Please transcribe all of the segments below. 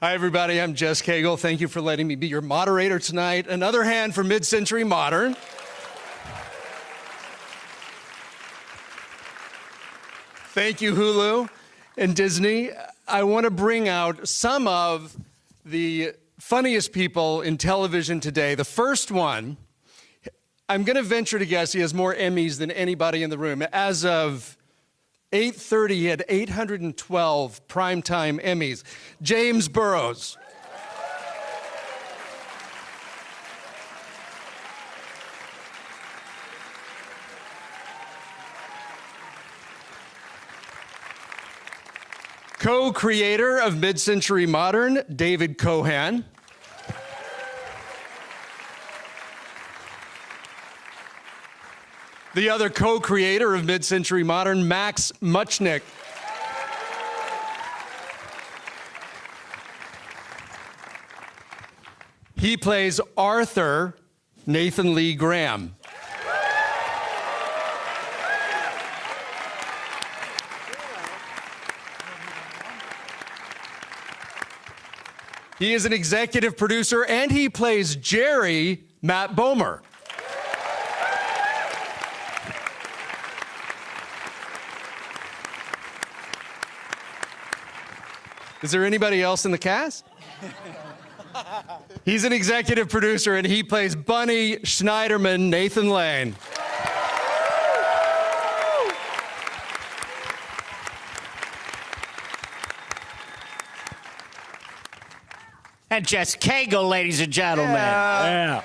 Hi, everybody. I'm Jess Cagle. Thank you for letting me be your moderator tonight. Another hand for Mid-Century Modern. Thank you, HULU and Disney. I want to bring out some of the funniest people in television today. The first one, I'm going to venture to guess he has more Emmys than anybody in the room. As of 8:30, he had 812 primetime Emmys. James Burrows. Co-creator of Mid-Century Modern, David Kohan. The other co-creator of Mid-Century Modern, Max Mutchnick. He plays Arthur, Nathan Lee Graham. He is an executive producer, and he plays Jerry, Matt Bomer. Is there anybody else in the cast? He's an executive producer, and he plays Bunny Schneiderman, Nathan Lane. And Jess Cagle, ladies and gentlemen. Yeah.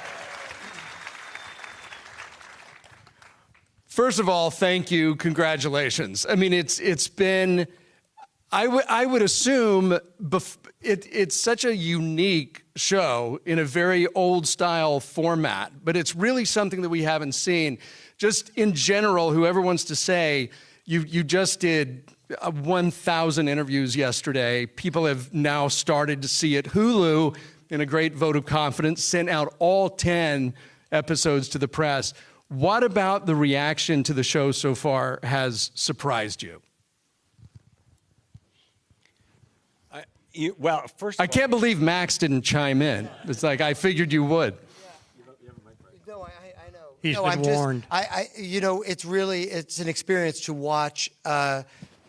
First of all, thank you. Congratulations. I mean, it's been... I would assume it's such a unique show in a very old-style format, but it's really something that we haven't seen. Just in general, whoever wants to say, you just did 1,000 interviews yesterday. People have now started to see it. HULU, in a great vote of confidence, sent out all 10 episodes to the press. What about the reaction to the show so far has surprised you? Well, first of all, I can't believe Max didn't chime in. It's like, I figured you would. No, I know. He's no, been I'm warned. It's an experience to watch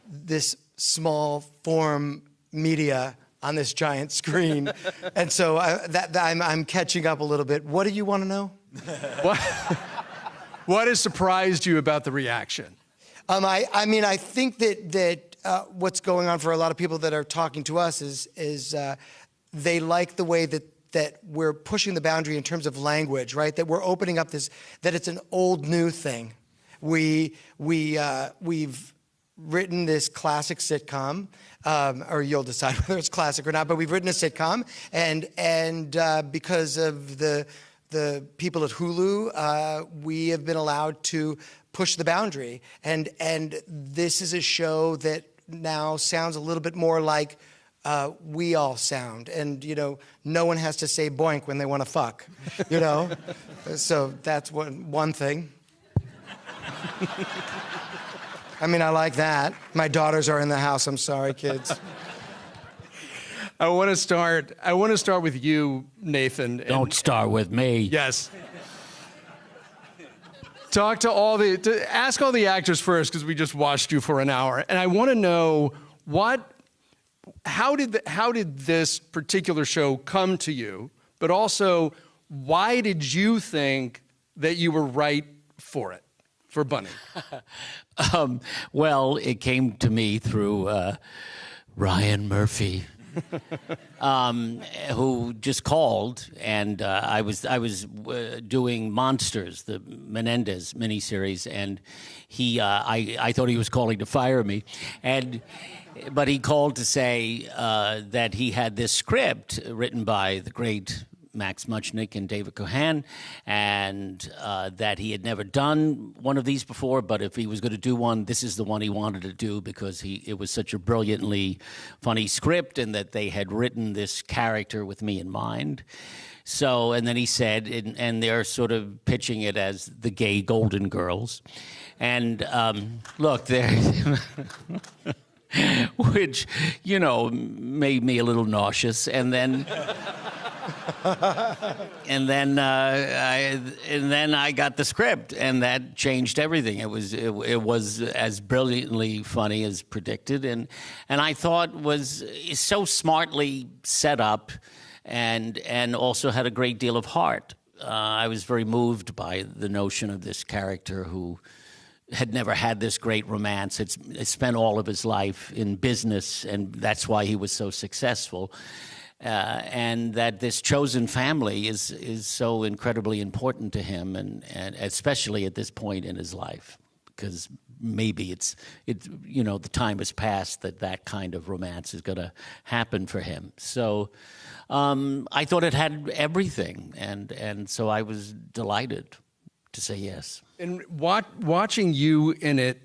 this small form media on this giant screen, and so I'm catching up a little bit. What do you want to know? What has surprised you about the reaction? I think that what's going on for a lot of people that are talking to us is they like the way that we're pushing the boundary in terms of language, right? That we're opening up that it's an old new thing. We've written this classic sitcom, or you'll decide whether it's classic or not. But we've written a sitcom, and because of the people at HULU, we have been allowed to push the boundary, and this is a show that now sounds a little bit more like we all sound, and no one has to say boink when they want to fuck, so that's one thing. I mean, I like that. My daughters are in the house. I'm sorry, kids. I want to start with you, Nathan. Don't start with me. Yes. Ask all the actors first, because we just watched you for an hour, and I want to know how did this particular show come to you, but also why did you think that you were right for it, for Bunny? Well, it came to me through Ryan Murphy. Who just called, and I was doing Monsters, the Menendez miniseries, and I thought he was calling to fire me, but he called to say that he had this script written by the great Max Mutchnick and David Kohan, and that he had never done one of these before, but if he was going to do one, this is the one he wanted to do because it was such a brilliantly funny script, and that they had written this character with me in mind. So, and then he said, and they're sort of pitching it as the gay Golden Girls. And look, they're... which, you know, made me a little nauseous. And then, and then I got the script, and that changed everything. It was as brilliantly funny as predicted, and I thought was so smartly set up, and also had a great deal of heart. I was very moved by the notion of this character who had never had this great romance. Had spent all of his life in business, and that's why he was so successful. And that this chosen family is so incredibly important to him, and especially at this point in his life, because maybe it's you know, the time has passed that kind of romance is going to happen for him. So I thought it had everything, and so I was delighted to say yes. And watching you in it,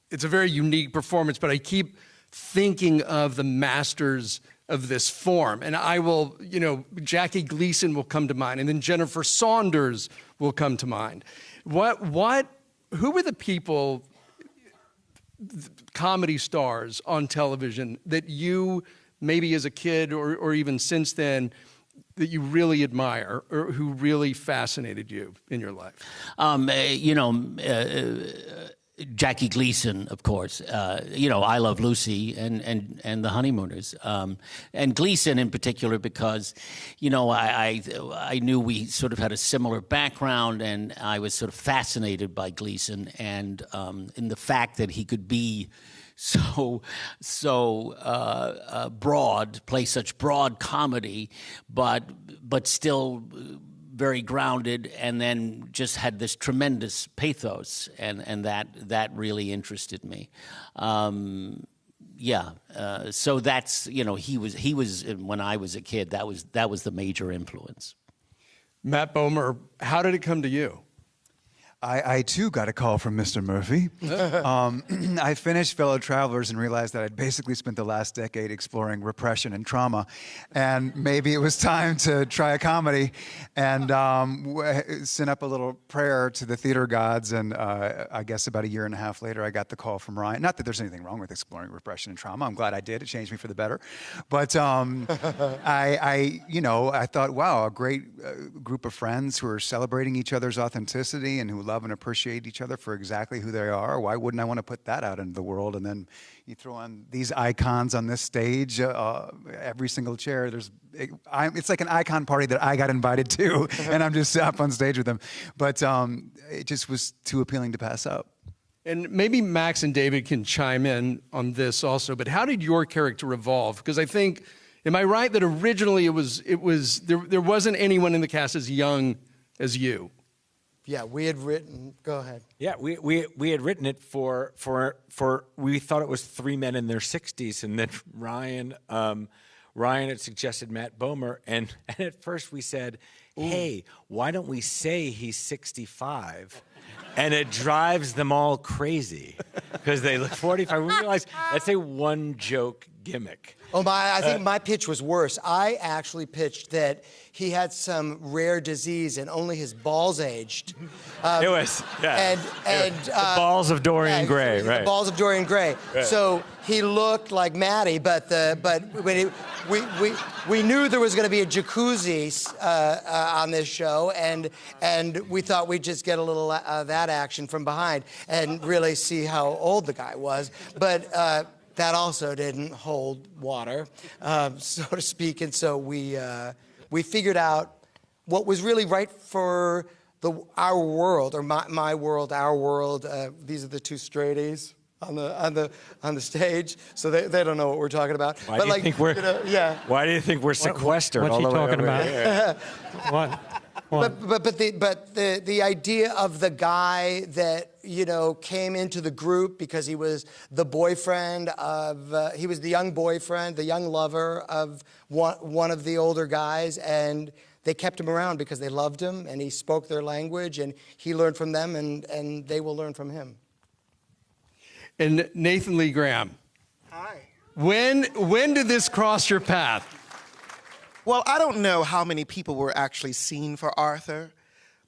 it's a very unique performance, but I keep thinking of the masters of this form. And I will, you know, Jackie Gleason will come to mind, and then Jennifer Saunders will come to mind. Who were the people, comedy stars on television that you, maybe as a kid or even since then, that you really admire or who really fascinated you in your life? You know, Jackie Gleason, of course. You know, I Love Lucy and The Honeymooners. And Gleason in particular because, you know, I knew we sort of had a similar background, and I was sort of fascinated by Gleason and in the fact that he could be so broad, play such broad comedy, but still very grounded, and then just had this tremendous pathos, and that really interested me. So that's, you know, he was when I was a kid, that was the major influence. Matt Bomer, how did it come to you? I too got a call from Mr. Murphy. I finished Fellow Travelers and realized that I'd basically spent the last decade exploring repression and trauma, and maybe it was time to try a comedy, and sent up a little prayer to the theater gods. And I guess about a year and a half later, I got the call from Ryan. Not that there's anything wrong with exploring repression and trauma. I'm glad I did. It changed me for the better. But I thought, wow, a great group of friends who are celebrating each other's authenticity and who love and appreciate each other for exactly who they are. Why wouldn't I want to put that out into the world? And then you throw on these icons on this stage, every single chair. It's like an icon party that I got invited to, and I'm just up on stage with them. But it just was too appealing to pass up. And maybe Max and David can chime in on this also, but how did your character evolve? Because I think, am I right that originally there wasn't anyone in the cast as young as you? Yeah, we had written. Go ahead. Yeah, we had written it for we thought it was three men in their 60s, and then Ryan had suggested Matt Bomer, and at first we said, hey, why don't we say he's 65? And it drives them all crazy because they look 45. We realized that's a one joke gimmick. Oh my! I think my pitch was worse. I actually pitched that he had some rare disease and only his balls aged. It was, yeah. And the balls of Dorian Gray, right? The balls of Dorian Gray. Right. So he looked like Matty, but we knew there was going to be a jacuzzi on this show, and we thought we'd just get a little that action from behind and really see how old the guy was, but. That also didn't hold water, so to speak, and so we figured out what was really right for our world, or my world, our world. These are the two straighties on the stage, so they don't know what we're talking about. Why do you think we're sequestered? What's he talking about? What? But the idea of the guy that, you know, came into the group because he was the boyfriend of he was the young boyfriend, the young lover of one of the older guys, and they kept him around because they loved him and he spoke their language and he learned from them and they will learn from him. And Nathan Lee Graham. Hi. When did this cross your path? Well, I don't know how many people were actually seen for Arthur,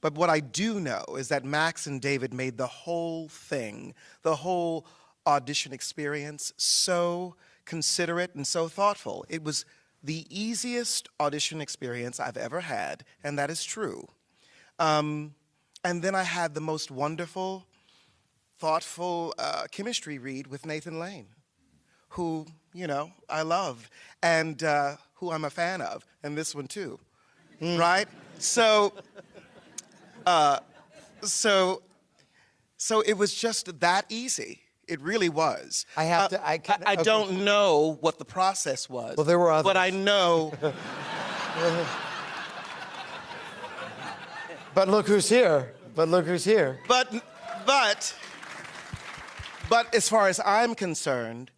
but what I do know is that Max and David made the whole thing, the whole audition experience, so considerate and so thoughtful. It was the easiest audition experience I've ever had, and that is true. And then I had the most wonderful, thoughtful chemistry read with Nathan Lane, who, you know, I love, and who I'm a fan of, and this one too, right? So it was just that easy. It really was. I don't know what the process was. Well, there were others. But I know. But look who's here. But as far as I'm concerned,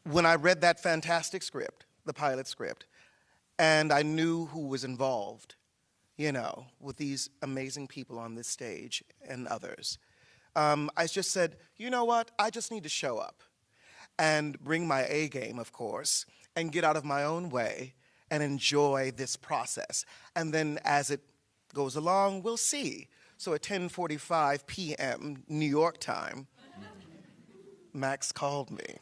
when I read that fantastic script, the pilot script, and I knew who was involved, you know, with these amazing people on this stage and others, I just said, you know what? I just need to show up and bring my A game, of course, and get out of my own way and enjoy this process. And then as it goes along, we'll see. So at 10:45 p.m. New York time, Max called me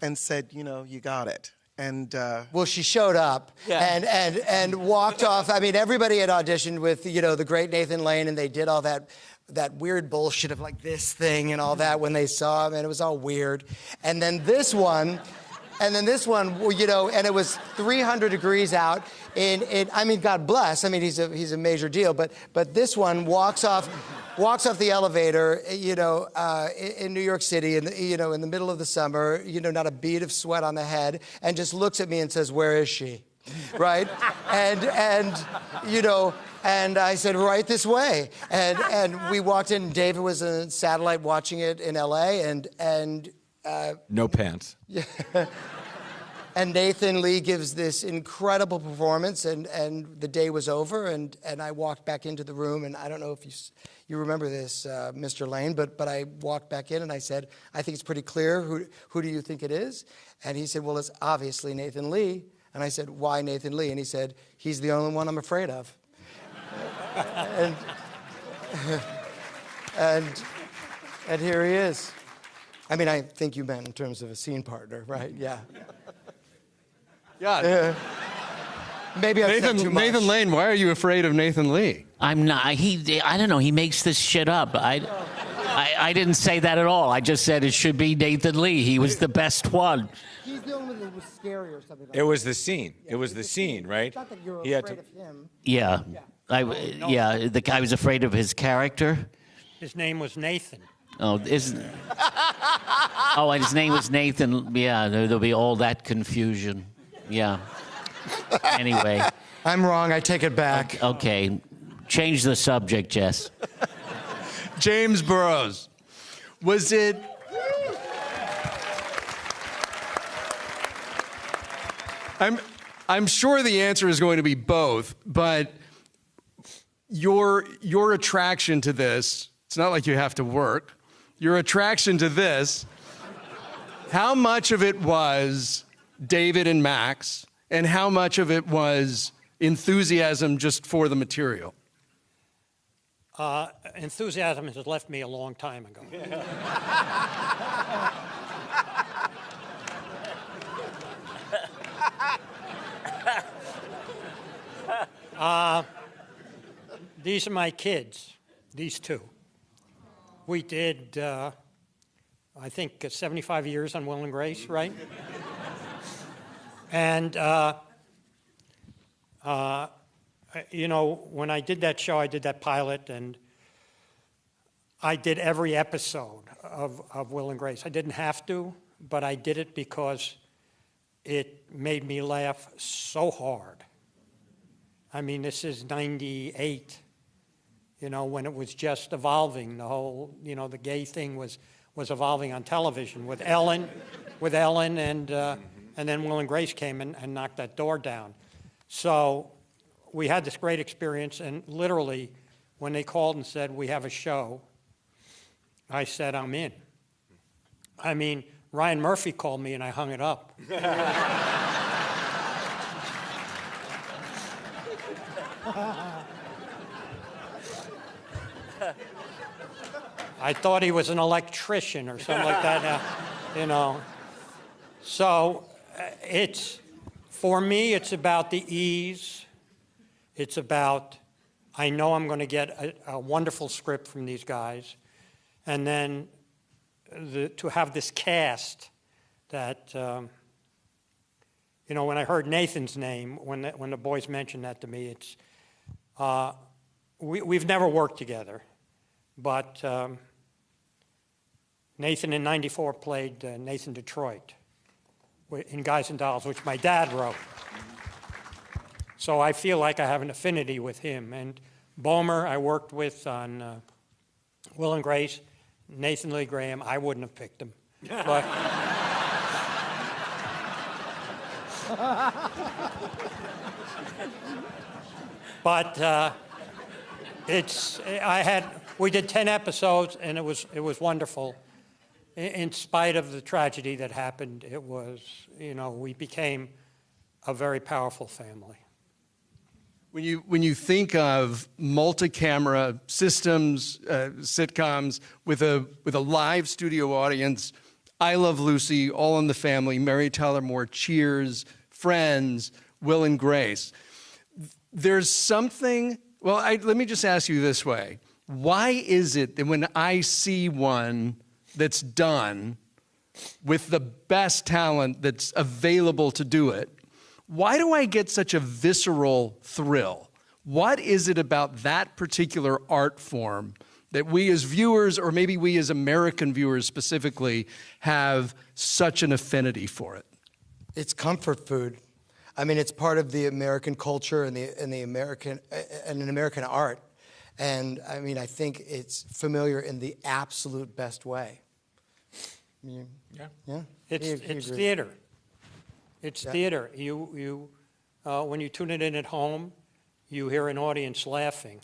and said, you know, you got it. And well, she showed up and walked off. I mean, everybody had auditioned with, you know, the great Nathan Lane, and they did all that weird bullshit of like this thing and all that when they saw him, and it was all weird. And then this one, you know, and it was 300 degrees out. I mean, God bless. I mean, he's a major deal. But this one walks off the elevator, you know, in New York City, you know, in the middle of the summer, you know, not a bead of sweat on the head, and just looks at me and says, "Where is she?" Right? and you know, and I said, "Right this way." And we walked in. David was in satellite watching it in L.A. and no pants. Yeah. And Nathan Lee gives this incredible performance, and the day was over, and I walked back into the room, and I don't know if you remember this, Mr. Lane, but I walked back in and I said, I think it's pretty clear. Who do you think it is? And he said, well, it's obviously Nathan Lee. And I said, why Nathan Lee? And he said, he's the only one I'm afraid of. and here he is. I mean, I think you meant in terms of a scene partner, right? Yeah. Yeah. Maybe I've said too much. Nathan Lane, why are you afraid of Nathan Lee? I'm not. I don't know. He makes this shit up. I didn't say that at all. I just said it should be Nathan Lee. He was the best one. He's the only one that was scary or something like It was the scene. It was the scene, right? It's not that you're He had afraid to- of him. Yeah. The guy was afraid of his character. His name was Nathan. Oh, and his name was Nathan. Yeah, there'll be all that confusion. Yeah. Anyway. I'm wrong. I take it back. Okay. Change the subject, Jess. James Burrows. Was it... I'm sure the answer is going to be both, but your attraction to this, it's not like you have to work. Your attraction to this, how much of it was David and Max, and how much of it was enthusiasm just for the material? Enthusiasm has left me a long time ago. These are my kids, these two. We did, I think, 75 years on Will and Grace, right? And, you know, when I did that show, I did that pilot, and I did every episode of Will and Grace. I didn't have to, but I did it because it made me laugh so hard. I mean, this is 98, you know, when it was just evolving. The whole, you know, the gay thing was evolving on television with Ellen, and then Will and Grace came and knocked that door down. So we had this great experience, and literally, when they called and said, we have a show, I said, I'm in. I mean, Ryan Murphy called me and I hung it up. I thought he was an electrician or something like that, you know. So for me, it's about the ease. It's about, I know I'm going to get a wonderful script from these guys. And then to have this cast that, you know, when I heard Nathan's name, when the boys mentioned that to me, it's, we've never worked together. But Nathan in '94 played Nathan Detroit in Guys and Dolls, which my dad wrote. So I feel like I have an affinity with him. And Bomer, I worked with on Will and Grace. Nathan Lee Graham, I wouldn't have picked him. But, we did 10 episodes, and it was wonderful. In spite of the tragedy that happened, it was, you know, we became a very powerful family. When you think of multi-camera systems, sitcoms with a live studio audience, I Love Lucy, All in the Family, Mary Tyler Moore, Cheers, Friends, Will and Grace. There's something. Well, let me just ask you this way: why is it that when I see one that's done with the best talent that's available to do it, why do I get such a visceral thrill? What is it about that particular art form that we as viewers, or maybe we as American viewers specifically, have such an affinity for it? It's comfort food. I mean, it's part of the American culture and the American art. And I mean, I think it's familiar in the absolute best way. Yeah. It's theater. It's theater. When you tune it in at home, you hear an audience laughing,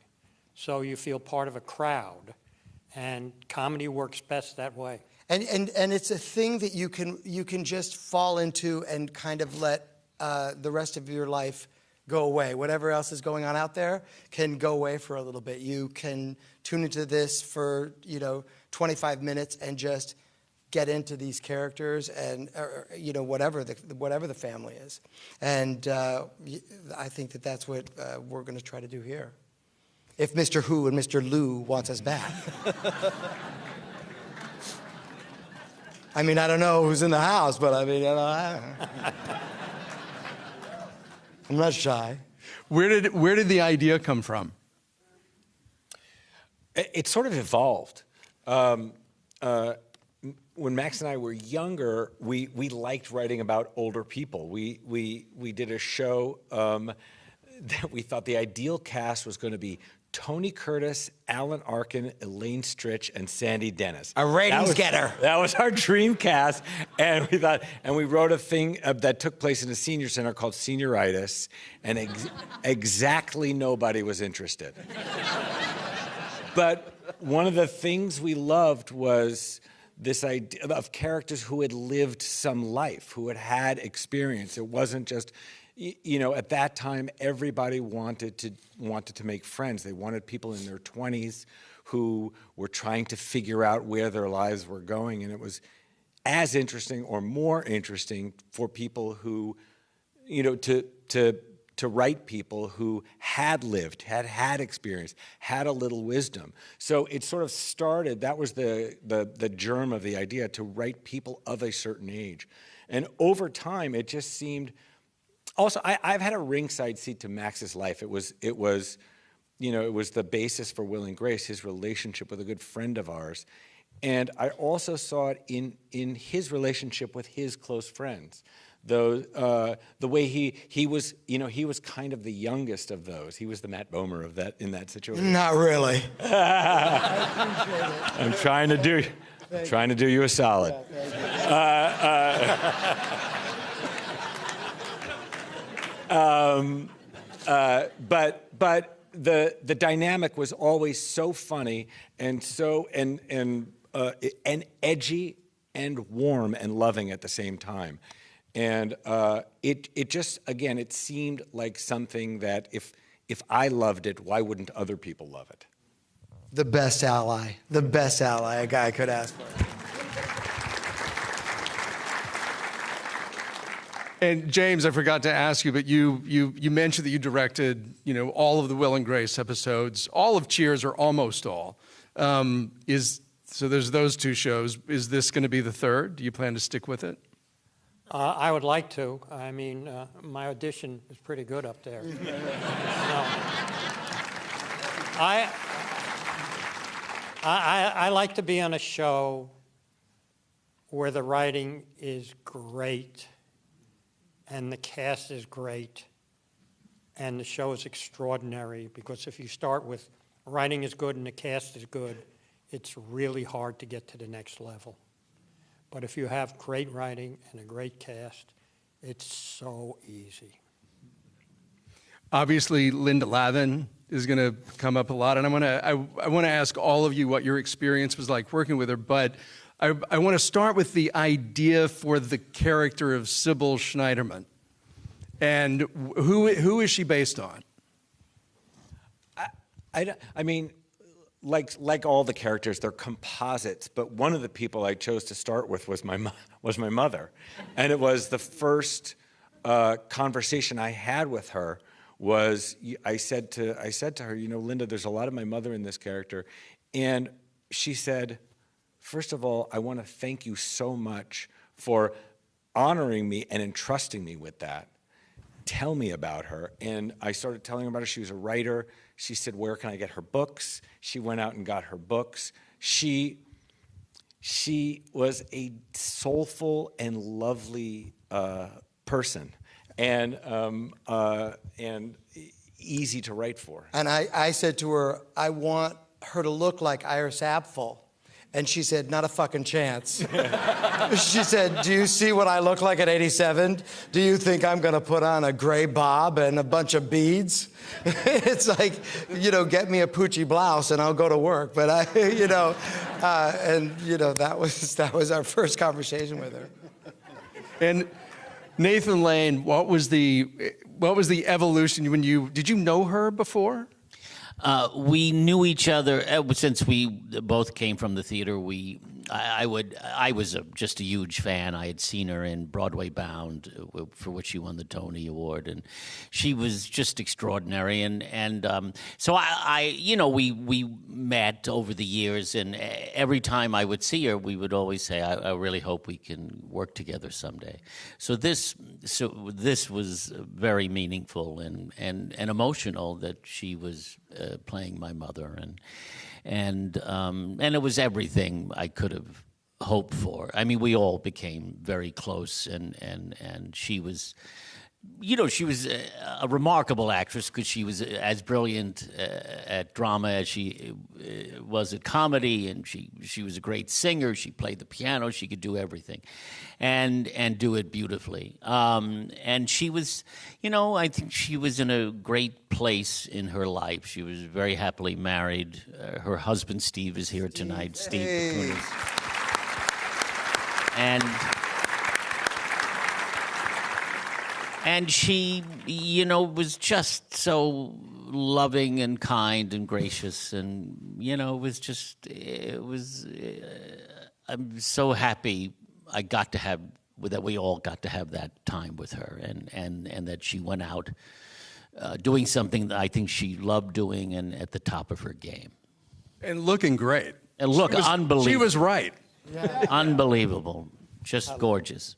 so you feel part of a crowd, and comedy works best that way. And it's a thing that you can just fall into and kind of let the rest of your life go away. Whatever else is going on out there can go away for a little bit. You can tune into this for 25 minutes and just get into these characters and whatever the family is. And I think that's what we're going to try to do here. If Mr. Who and Mr. Lou wants us back. I mean, I don't know who's in the house, but I mean, I'm not shy. Where did the idea come from? It sort of evolved. When Max and I were younger, we liked writing about older people. We did a show that we thought the ideal cast was going to be Tony Curtis, Alan Arkin, Elaine Stritch, and Sandy Dennis. A ratings getter. That was our dream cast, and we wrote a thing that took place in a senior center called Senioritis, and exactly nobody was interested. But one of the things we loved was this idea of characters who had lived some life, who had had experience. It wasn't just, at that time, everybody wanted to make friends. They wanted people in their 20s who were trying to figure out where their lives were going. And it was as interesting or more interesting for people who, to write people who had lived, had experience, had a little wisdom. So it sort of started, that was the germ of the idea, to write people of a certain age. And over time, it just seemed, also, I've had a ringside seat to Max's life. It was the basis for Will and Grace, his relationship with a good friend of ours. And I also saw it in his relationship with his close friends. The way he was, he was kind of the youngest of those. He was the Matt Bomer of that in that situation. Not really. I'm trying to do you a solid. But the dynamic was always so funny and so and edgy and warm and loving at the same time. And it just, again, it seemed like something that if I loved it, why wouldn't other people love it? the best ally a guy could ask for. And James, I forgot to ask you, but you mentioned that you directed, all of the Will and Grace episodes, all of Cheers, or almost all. So there's those two shows. Is this going to be the third? Do you plan to stick with it? I would like to. I mean, my audition is pretty good up there. I like to be on a show where the writing is great and the cast is great and the show is extraordinary, because if you start with writing is good and the cast is good, it's really hard to get to the next level. But if you have great writing and a great cast, it's so easy. Obviously, Linda Lavin is going to come up a lot, and I want to ask all of you what your experience was like working with her. But I want to start with the idea for the character of Sybil Schneiderman, and who is she based on? I mean, like all the characters, they're composites. But one of the people I chose to start with was my mother, and it was the first conversation I had with her. I said to her, Linda, there's a lot of my mother in this character, and she said, first of all, I want to thank you so much for honoring me and entrusting me with that. Tell me about her. And I started telling her about her. She was a writer. She said, where can I get her books? She went out and got her books. She was a soulful and lovely person, and easy to write for. And I said to her, I want her to look like Iris Apfel. And she said, not a fucking chance. She said, do you see what I look like at 87? Do you think I'm going to put on a gray bob and a bunch of beads? It's like, get me a Poochie blouse and I'll go to work. But that was our first conversation with her. And Nathan Lane, what was the evolution did you know her before? We knew each other since we both came from the theater. I was just a huge fan. I had seen her in Broadway Bound, for which she won the Tony Award, and she was just extraordinary. So we met over the years, and every time I would see her, we would always say, I really hope we can work together someday. So this was very meaningful and emotional that she was playing my mother, and it was everything I could have hoped for. I mean, we all became very close, and she was, she was a remarkable actress, because she was as brilliant at drama as she was at comedy, and she was a great singer. She played the piano. She could do everything, and do it beautifully. And she was, I think she was in a great place in her life. She was very happily married. Her husband Steve is here tonight. Steve Bakunis. And she, was just so loving and kind and gracious, and I'm so happy that we all got to have that time with her, and that she went out doing something that I think she loved doing and at the top of her game. And looking great. And unbelievable. She was right. Yeah. Unbelievable. Just gorgeous.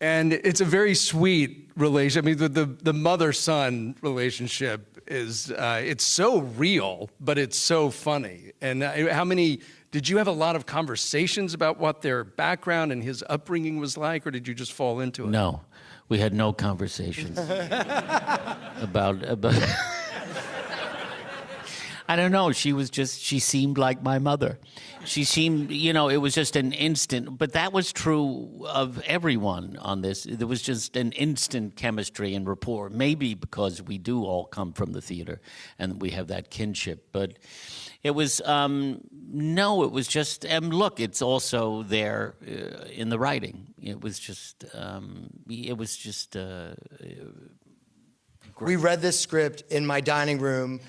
And it's a very sweet relation. I mean, the mother-son relationship is, it's so real, but it's so funny. And did you have a lot of conversations about what their background and his upbringing was like, or did you just fall into it? No, we had no conversations about I don't know. She seemed like my mother. She seemed, it was just an instant, but that was true of everyone on this. There was just an instant chemistry and rapport, maybe because we do all come from the theater and we have that kinship. But it was, it was just, look, it's also there in the writing. It was just, We read this script in my dining room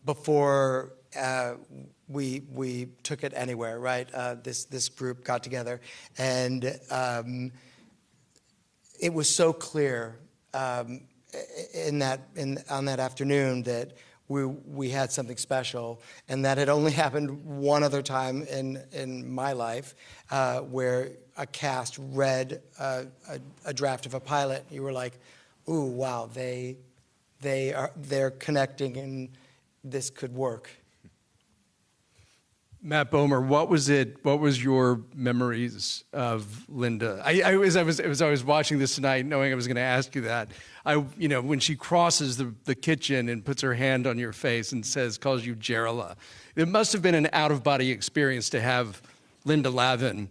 before we took it anywhere, right? This group got together, and it was so clear on that afternoon that we had something special, and that had only happened one other time in my life, where a cast read a draft of a pilot. You were like, "Ooh, wow! They're connecting, and this could work." Matt Bomer, what was your memories of Linda? As I was watching this tonight, knowing I was going to ask you that, when she crosses the kitchen and puts her hand on your face and calls you Gerala, it must have been an out-of-body experience to have Linda Lavin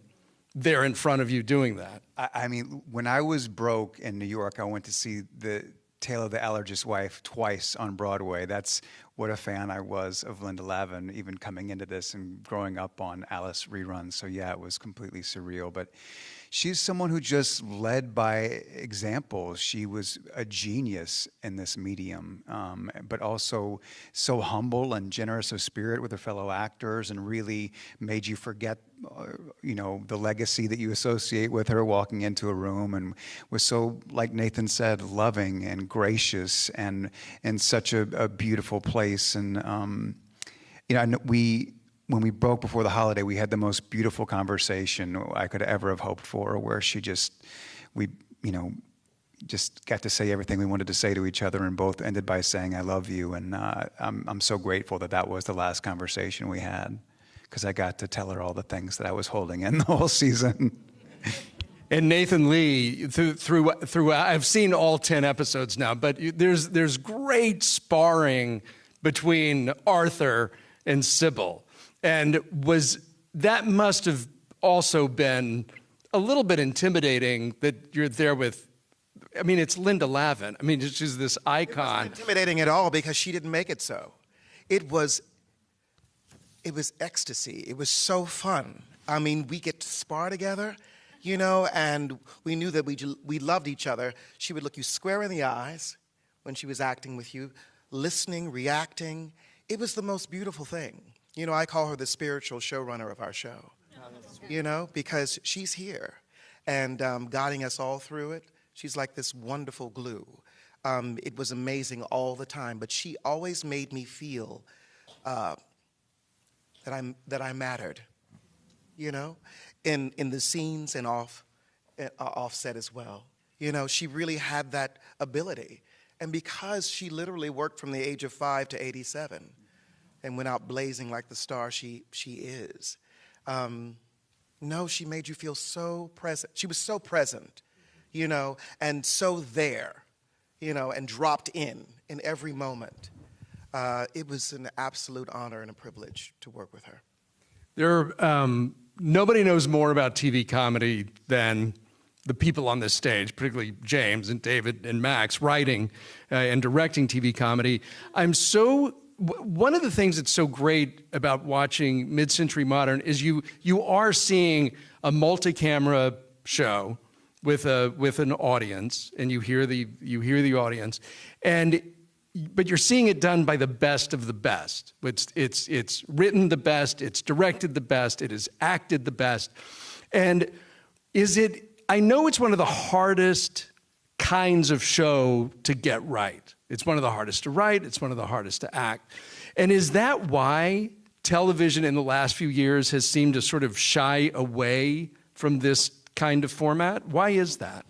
there in front of you doing that. I mean, when I was broke in New York, I went to see The Tale of the Allergist's Wife twice on Broadway. That's what a fan I was of Linda Lavin, even coming into this and growing up on Alice reruns. So yeah, it was completely surreal. But she's someone who just led by example. She was a genius in this medium, but also so humble and generous of spirit with her fellow actors, and really made you forget the legacy that you associate with her walking into a room, and was so, like Nathan said, loving and gracious and in such a beautiful place. And, when we broke before the holiday, we had the most beautiful conversation I could ever have hoped for, where we just got to say everything we wanted to say to each other, and both ended by saying, "I love you." And I'm so grateful that was the last conversation we had, because I got to tell her all the things that I was holding in the whole season. And Nathan Lee, through I've seen all 10 episodes now, but there's great sparring between Arthur and Sybil. And that must have also been a little bit intimidating, that you're there with, it's Linda Lavin. She's this icon. It wasn't intimidating at all, because she didn't make it so. It was ecstasy. It was so fun. We get to spar together, and we knew that we loved each other. She would look you square in the eyes when she was acting with you, listening, reacting. It was the most beautiful thing. I call her the spiritual showrunner of our show, because she's here and guiding us all through it. She's like this wonderful glue. It was amazing all the time, but she always made me feel that I mattered, in the scenes and offset as well. She really had that ability. And because she literally worked from the age of 5 to 87 and went out blazing like the star she is, she made you feel so present. She was so present, and so there, and dropped in every moment. It was an absolute honor and a privilege to work with her. Nobody knows more about TV comedy than the people on this stage, particularly James and David and Max, writing and directing TV comedy. One of the things that's so great about watching Mid-Century Modern is you are seeing a multi-camera show with an audience, and you hear the audience, but you're seeing it done by the best of the best. It's written the best, it's directed the best, it is acted the best. And I know it's one of the hardest kinds of show to get right. It's one of the hardest to write, it's one of the hardest to act. And is that why television in the last few years has seemed to sort of shy away from this kind of format? Why is that?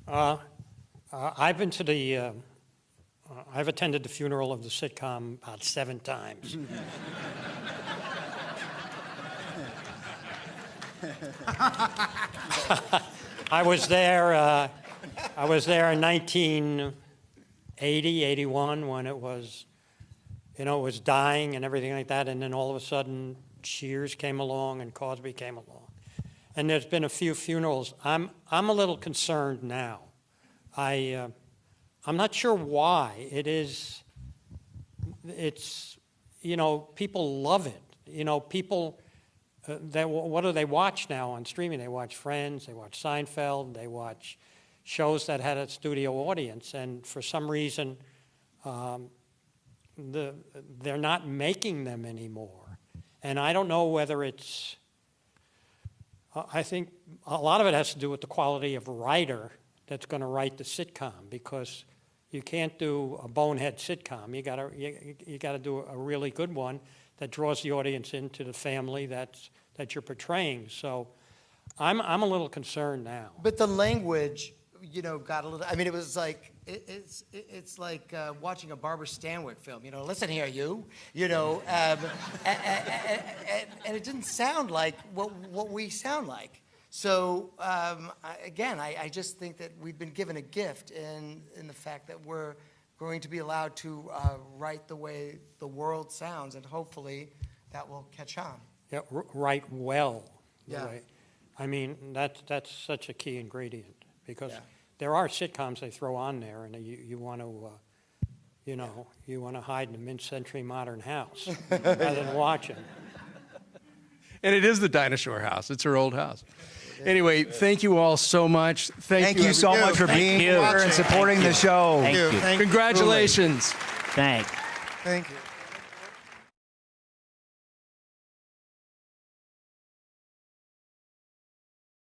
I've been to I've attended the funeral of the sitcom about 7 times. I was there in 1980, 81, when it was, it was dying and everything like that, and then all of a sudden Cheers came along and Cosby came along. And there's been a few funerals. I'm a little concerned now. I'm not sure why. It's people love it. People, what do they watch now on streaming? They watch Friends, they watch Seinfeld, they watch shows that had a studio audience. And for some reason, they're not making them anymore. And I don't know whether it's, I think a lot of it has to do with the quality of writer that's going to write the sitcom, because you can't do a bonehead sitcom. You gotta do a really good one that draws the audience into the family that you're portraying. So I'm a little concerned now. But the language, you know, got a little. I mean, it was like it's like watching a Barbara Stanwyck film. You know, listen here, you. You know, and it didn't sound like what we sound like. So I just think that we've been given a gift in the fact that we're going to be allowed to write the way the world sounds, and hopefully that will catch on. Yeah, write well. Yeah. Right? I mean, that's such a key ingredient, because there are sitcoms they throw on there, and you want to, you want to hide in a mid-century modern house rather than watch it. And it is the Dinosaur house. It's her old house. Anyway, thank you all so much. Thank you so much for being here and supporting the show. Thank you. Thank you. Congratulations. Thank. Thank you.